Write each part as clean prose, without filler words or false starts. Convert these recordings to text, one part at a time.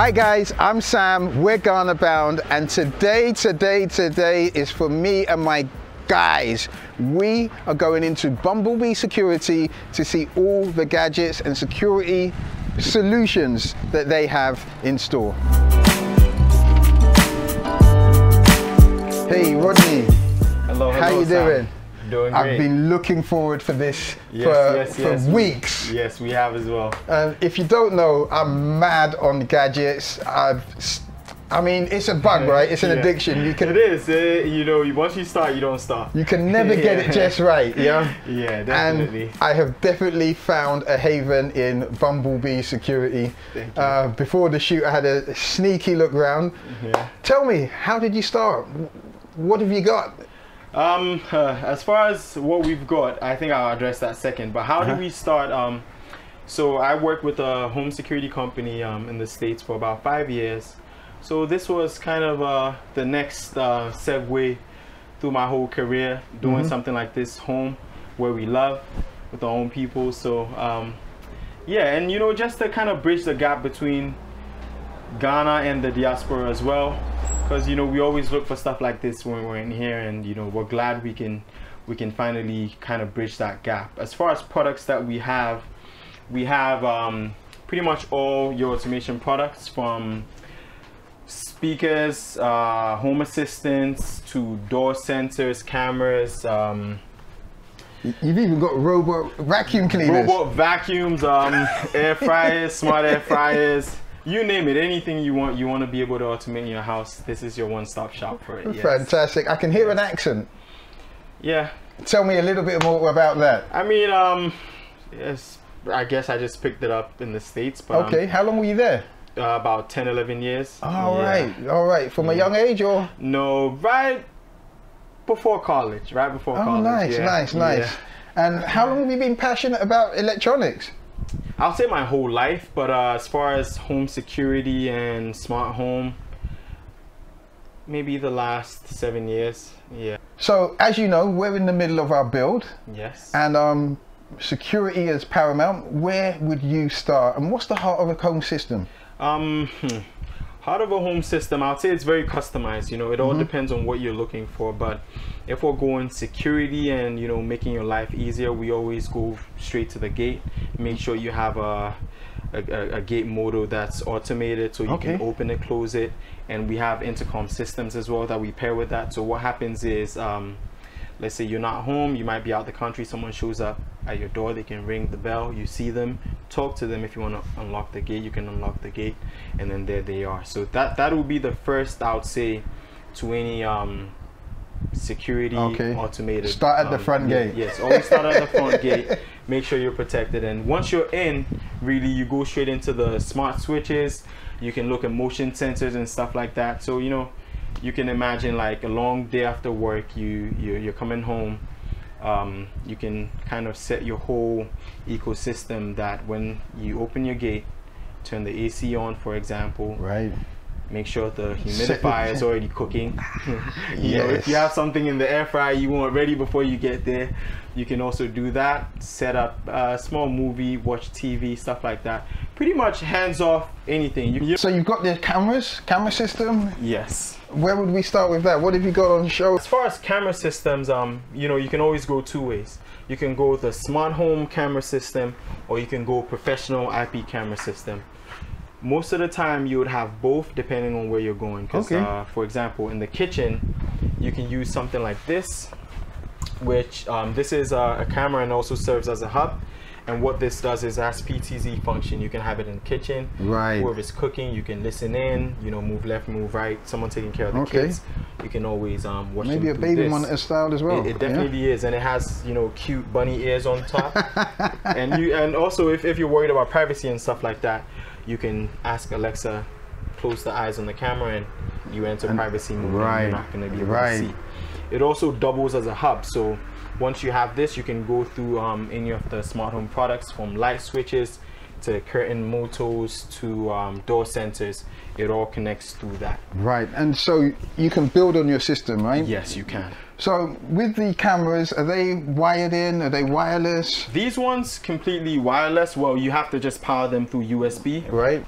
Hi guys, I'm Sam, we're Ghana Bound, and today is for me and my guys. We are going into Bumblebee Security to see all the gadgets and security solutions that they have in store. Hey Rodney. Hello, how you doing? Doing great. I've been looking forward for this for weeks. Yes, we have as well. If you don't know, I'm mad on gadgets. I mean, it's a bug, right? It's an addiction. You can. It is. You know, once you start, you don't stop. You can never get it just right, yeah? Yeah, definitely. And I have definitely found a haven in Bumblebee Security. Thank you. Before the shoot, I had a sneaky look round. Yeah. Tell me, how did you start? What have you got? As far as what we've got, I think I'll address that second. But how did we start? So I worked with a home security company in the States for about 5 years. So this was kind of the next segue through my whole career, doing something like this home where we love with our own people. So yeah, and you know, just to kind of bridge the gap between Ghana and the diaspora as well, because you know we always look for stuff like this when we're in here, and you know we're glad we can finally kind of bridge that gap. As far as products that we have pretty much all your automation products, from speakers, home assistants, to door sensors, cameras. You've even got robot vacuum cleaners. Robot vacuums, air fryers, smart air fryers. You name it, anything you want to be able to automate in your house, this is your one-stop shop for it. Yes. Fantastic. I can hear an accent. Yeah. Tell me a little bit more about that. I mean, yes, I guess I just picked it up in the States. But, okay, how long were you there? About 10, 11 years. All right. From a young age, or? No, right before college. Oh, nice. Yeah. And how long have you been passionate about electronics? I'll say my whole life, but as far as home security and smart home, maybe the last 7 years. Yeah. So as you know, we're in the middle of our build. Yes. And security is paramount. Where would you start? And what's the heart of a home system? Heart of a home system, I'd say it's very customized. You know, it all depends on what you're looking for. But if we're going security and, you know, making your life easier, we always go straight to the gate. Make sure you have a gate motor that's automated, so you can open it, close it. And we have intercom systems as well that we pair with that. So what happens is, let's say you're not home, you might be out the country, someone shows up at your door, they can ring the bell, you see them, talk to them. If you want to unlock the gate, you can unlock the gate, and then there they are. So that will be the first, I would say, to any security automated. Start at the front gate. Yes, always start at the front gate. Make sure you're protected, and once you're in, really you go straight into the smart switches. You can look at motion sensors and stuff like that. So you know, you can imagine like a long day after work, you're coming home. You can kind of set your whole ecosystem that when you open your gate, turn the AC on, for example. Right. Make sure the humidifier is already cooking. You know, if you have something in the air fryer you want ready before you get there, you can also do that. Set up a small movie, watch TV, stuff like that. Pretty much hands off anything. So you've got the camera system? Yes. Where would we start with that? What have you got on show? As far as camera systems, you know, you can always go two ways. You can go with a smart home camera system, or you can go professional IP camera system. Most of the time you would have both, depending on where you're going. Because for example, in the kitchen, you can use something like this, which this is a camera and also serves as a hub. And what this does is has PTZ function. You can have it in the kitchen. Right. Whoever's cooking, you can listen in, you know, move left, move right. Someone taking care of the kids. You can always watch maybe them a baby this. monitor style as well. It definitely is, and it has, you know, cute bunny ears on top. and also if you're worried about privacy and stuff like that, you can ask Alexa, close the eyes on the camera, and you enter privacy mode. Right. And you're not going to be able to see. It also doubles as a hub. So once you have this, you can go through any of the smart home products, from light switches to curtain motors to door sensors. It all connects through that. Right, and so you can build on your system, right? Yes, you can. So with the cameras, are they wired in? Are they wireless? These ones completely wireless. Well, you have to just power them through USB. Right.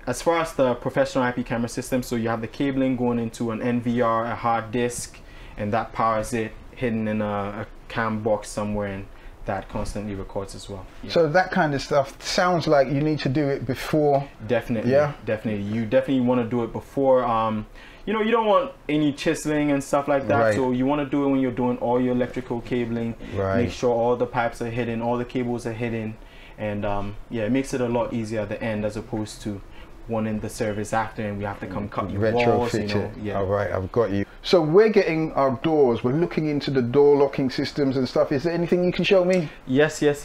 as far as the professional IP camera system, so you have the cabling going into an NVR, a hard disk, and that powers it, hidden in a cam box somewhere, and that constantly records as well. Yeah. So that kind of stuff sounds like you need to do it before. Definitely. Yeah. Definitely. You definitely want to do it before. You know, you don't want any chiseling and stuff like that. Right. So you want to do it when you're doing all your electrical cabling. Right. Make sure all the pipes are hidden, all the cables are hidden, and yeah, it makes it a lot easier at the end as opposed to wanting the service after and we have to come cut your walls. You know. Yeah. All right, I've got you. So we're getting our doors. We're looking into the door locking systems and stuff. Is there anything you can show me? Yes. We have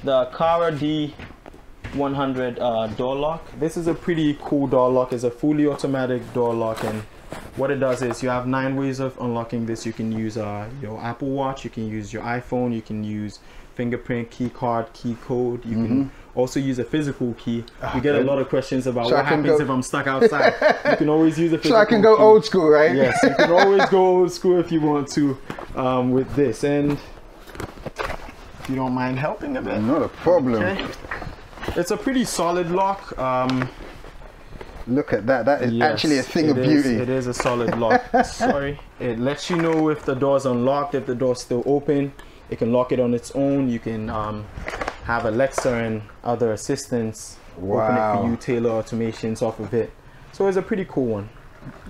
the Cara D100 door lock. This is a pretty cool door lock. It's a fully automatic door lock, and what it does is you have 9 ways of unlocking this. You can use your Apple Watch, you can use your iPhone, you can use fingerprint, key card, key code. You can also use a physical key. We get a lot of questions about what happens if I'm stuck outside. You can always use a physical key. So I can go old school, right? Yes, you can always go old school if you want to with this. And if you don't mind helping a bit. Not a problem. Okay. It's a pretty solid lock. Look at that. That is actually a thing of beauty. It is a solid lock. Sorry. It lets you know if the door's unlocked, if the door's still open. It can lock it on its own. You can have Alexa and other assistants open it for you, tailor automations off of it. So it's a pretty cool one.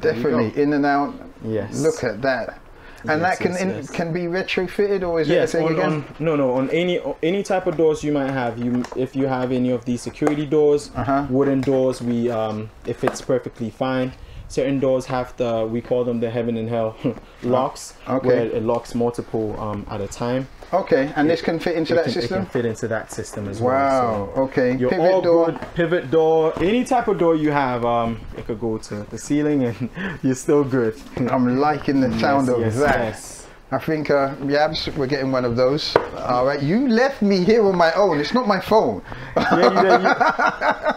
Definitely in and out. Yes. Look at that. And that can be retrofitted, or is it a thing again? On any type of doors you might have. If you have any of these security doors, wooden doors, it fits perfectly fine. Certain doors have we call them the heaven and hell locks, where it locks multiple at a time. Okay, and this can fit into that system? It can fit into that system as well. Wow, so okay. Pivot door. Pivot door, any type of door you have, it could go to the ceiling and you're still good. I'm liking the sound of that. Yes. I think, Yabs, we're getting one of those. All right, you left me here on my own. It's not my phone.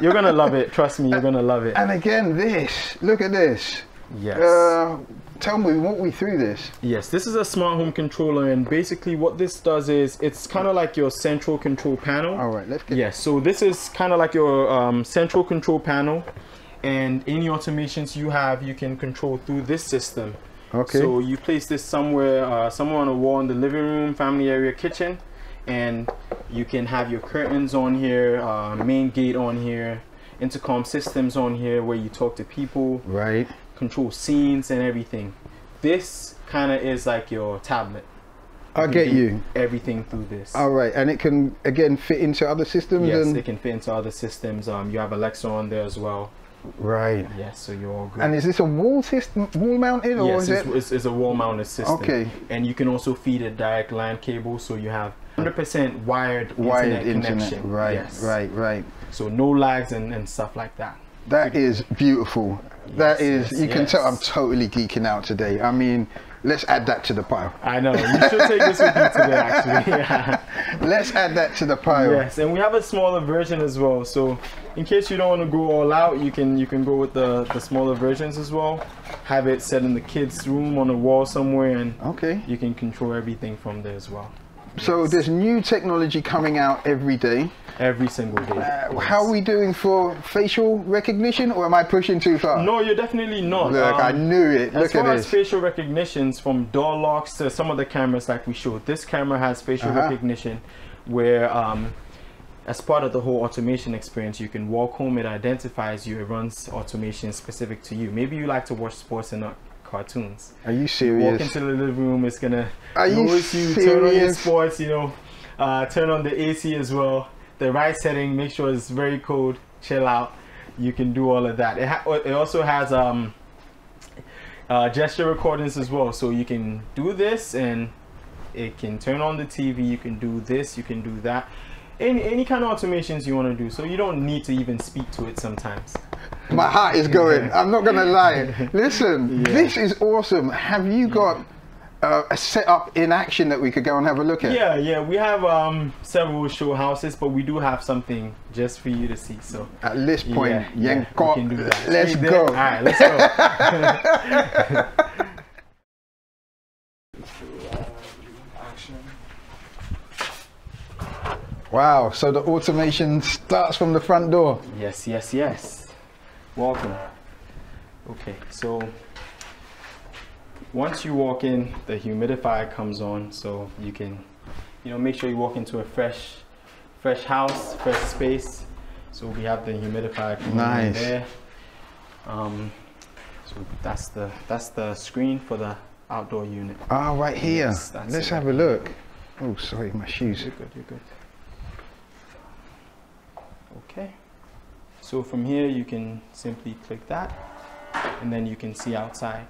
You're gonna love it. Trust me, you're gonna love it. And again, look at this. Yes. Tell me, walk me through this. Yes, this is a smart home controller, and basically what this does is it's kind of like your central control panel. All right, let's get. Yes, so this is kind of like your central control panel, and any automations you have, you can control through this system. Okay. So you place this somewhere on a wall in the living room, family area, kitchen, and you can have your curtains on here, main gate on here, intercom systems on here where you talk to people. Right. Control scenes and everything. This kind of is like your tablet. I get you. Everything through this. All right, and it can again fit into other systems. Yes, it can fit into other systems. You have Alexa on there as well. Right. Yes, so you're all good. And is this a wall system, wall mounted, or yes, is it? It's a wall mounted system. Okay. And you can also feed a direct LAN cable, so you have 100% wired internet connection. Right. Yes. Right. So no lags and stuff like that. That is beautiful. Yes, that is. You can tell I'm totally geeking out today. I mean, let's add that to the pile. I know. You should take this with you today, actually. Yeah. Let's add that to the pile. Yes, and we have a smaller version as well. So in case you don't want to go all out, you can go with the smaller versions as well. Have it set in the kids' room on a wall somewhere, and you can control everything from there as well. So there's new technology coming out every day. Every single day. How are we doing for facial recognition, or am I pushing too far? No, you're definitely not. Look, I knew it. Look at this. As far as facial recognitions, from door locks to some of the cameras like we showed, this camera has facial recognition where as part of the whole automation experience, you can walk home, it identifies you, it runs automation specific to you. Maybe you like to watch sports and not cartoons. Are you serious? Walk into the living room, it's gonna notice you, turn on your sports, turn on the AC as well, the right setting, make sure it's very cold, chill out. You can do all of that. It also has gesture recordings as well, so you can do this and it can turn on the TV. You can do this, you can do that, any kind of automations you want to do, so you don't need to even speak to it sometimes. My heart is going. I'm not gonna lie. Listen, this is awesome. Have you got a setup in action that we could go and have a look at? Yeah, we have several show houses, but we do have something just for you to see. So at this point, we can do that. Let's go. All right, let's go. Wow, so the automation starts from the front door. Yes, yes, yes. Welcome. Okay, so once you walk in, the humidifier comes on, so you can, make sure you walk into a fresh house, fresh space. So we have the humidifier coming in there. So that's the screen for the outdoor unit. Ah, right here. Yes, let's have a look. Oh, sorry, my shoes. You're good, you're good. Okay. So from here, you can simply click that, and then you can see outside.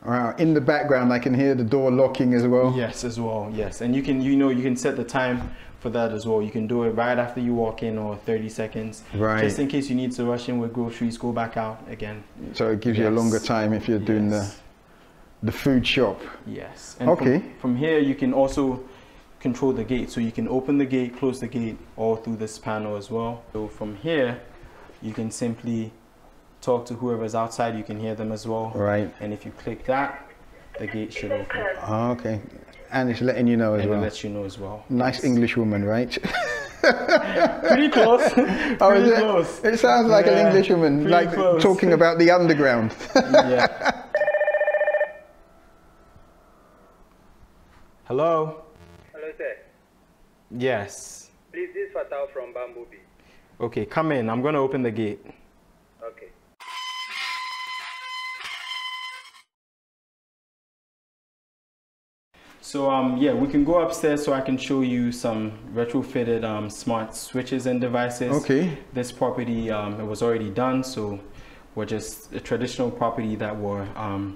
Wow, in the background, I can hear the door locking as well. Yes, as well, yes. And you can set the time for that as well. You can do it right after you walk in, or 30 seconds. Right. Just in case you need to rush in with groceries, go back out again. So it gives you a longer time if you're doing the food shop. Yes. And okay. From here, you can also control the gate. So you can open the gate, close the gate, all through this panel as well. So from here, you can simply talk to whoever's outside. You can hear them as well. Right. And if you click that, the gate should open. Oh, okay. And it's letting you know as well. And it lets you know as well. Nice English woman, right? Pretty close. Pretty close. It sounds like an English woman, like close. Talking about the underground. Yeah. Hello? Hello, sir. Yes. Please, this is Fatal from Bumblebee. Okay, come in. I'm going to open the gate. Okay. So yeah, we can go upstairs so I can show you some retrofitted smart switches and devices. Okay. This property, it was already done, so we're just a traditional property that we're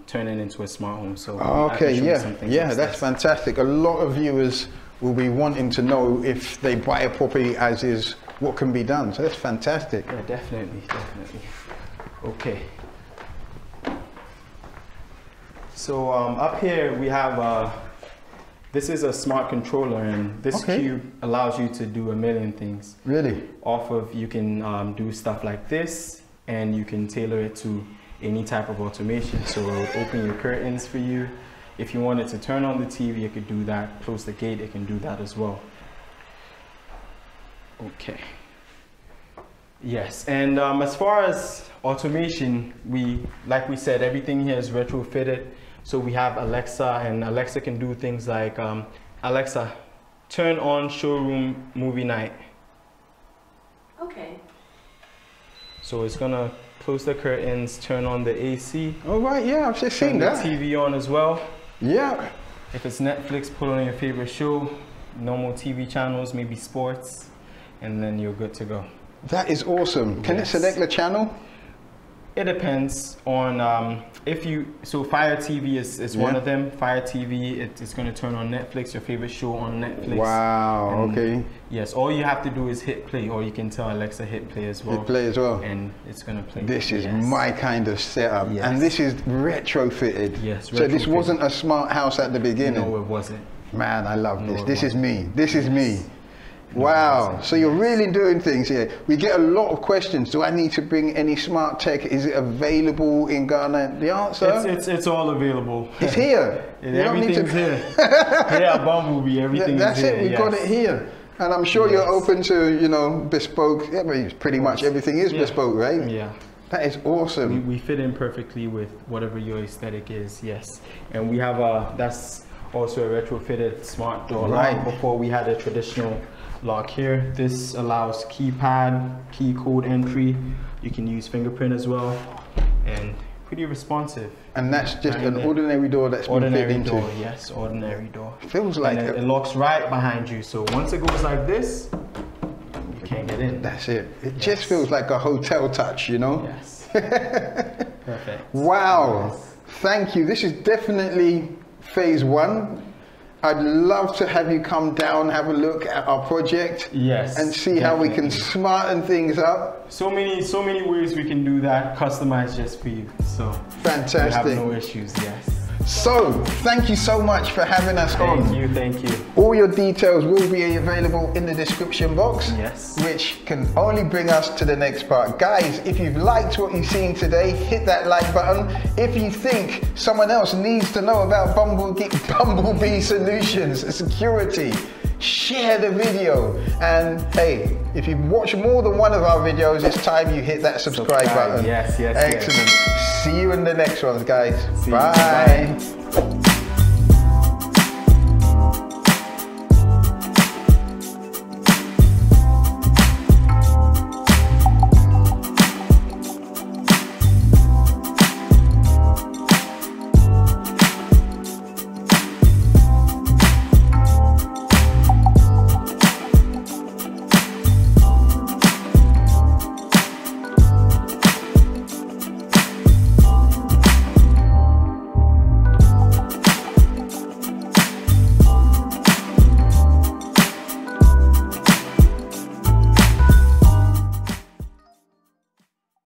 turning into a smart home. So okay, yeah, that's fantastic. A lot of viewers will be wanting to know if they buy a property as is, what can be done. So that's fantastic. Yeah, definitely. Okay. So up here we have this is a smart controller, and this cube allows you to do a million things. Really? You can do stuff like this, and you can tailor it to any type of automation. So it will open your curtains for you. If you wanted to turn on the TV, it could do that. Close the gate, it can do that as well. Okay. Yes, and as far as automation, like we said, everything here is retrofitted. So we have Alexa, and Alexa can do things like, Alexa, turn on showroom movie night. Okay. So it's gonna close the curtains, turn on the AC. Oh right, yeah, I've just seen that. Turn the TV on as well. Yeah. If it's Netflix, put on your favorite show, normal TV channels, maybe sports, and then you're good to go. That is awesome. Can it select the channel? It depends on so Fire TV is one of them. Fire TV, it's going to turn on Netflix, your favorite show on Netflix. Wow. And okay. Yes, all you have to do is hit play, or you can tell Alexa hit play as well. Hit play as well. And it's going to play. This is my kind of setup, and this is retrofitted. Yes. So this wasn't a smart house at the beginning. No, it wasn't. Man, I love this. This is me. This is me. No, wow, so you're really doing things here. We get a lot of questions. Do I need to bring any smart tech? Is it available in Ghana? The answer? It's all available. It's here. Everything's here. Yeah, Bumblebee, everything's That's here. That's it, we got it here. And I'm sure you're open to, bespoke. Yeah, but pretty much everything is bespoke, right? Yeah. That is awesome. We fit in perfectly with whatever your aesthetic is, yes. And we have that's also a retrofitted smart door lock. Before we had a traditional lock here. This allows keypad, key code entry. You can use fingerprint as well, and pretty responsive. And that's just an ordinary door that's been fit into. Ordinary door, yes, ordinary door. Feels like it locks right behind you. So once it goes like this, you can't get in. That's it. It just feels like a hotel touch, Yes. Perfect. Wow. Yes. Thank you. This is definitely phase one. I'd love to have you come down, have a look at our project, and see how we can smarten things up. So many ways we can do that, customized just for you. So fantastic. You have no issues, yes. So, thank you so much for having us on. Thank you. All your details will be available in the description box, which can only bring us to the next part. Guys, if you've liked what you've seen today, hit that like button. If you think someone else needs to know about Bumblebee Solutions Security, share the video. And hey, if you've watched more than one of our videos, it's time you hit that subscribe button. Yes. Excellent. See you in the next ones, guys. See you. Bye. Bye.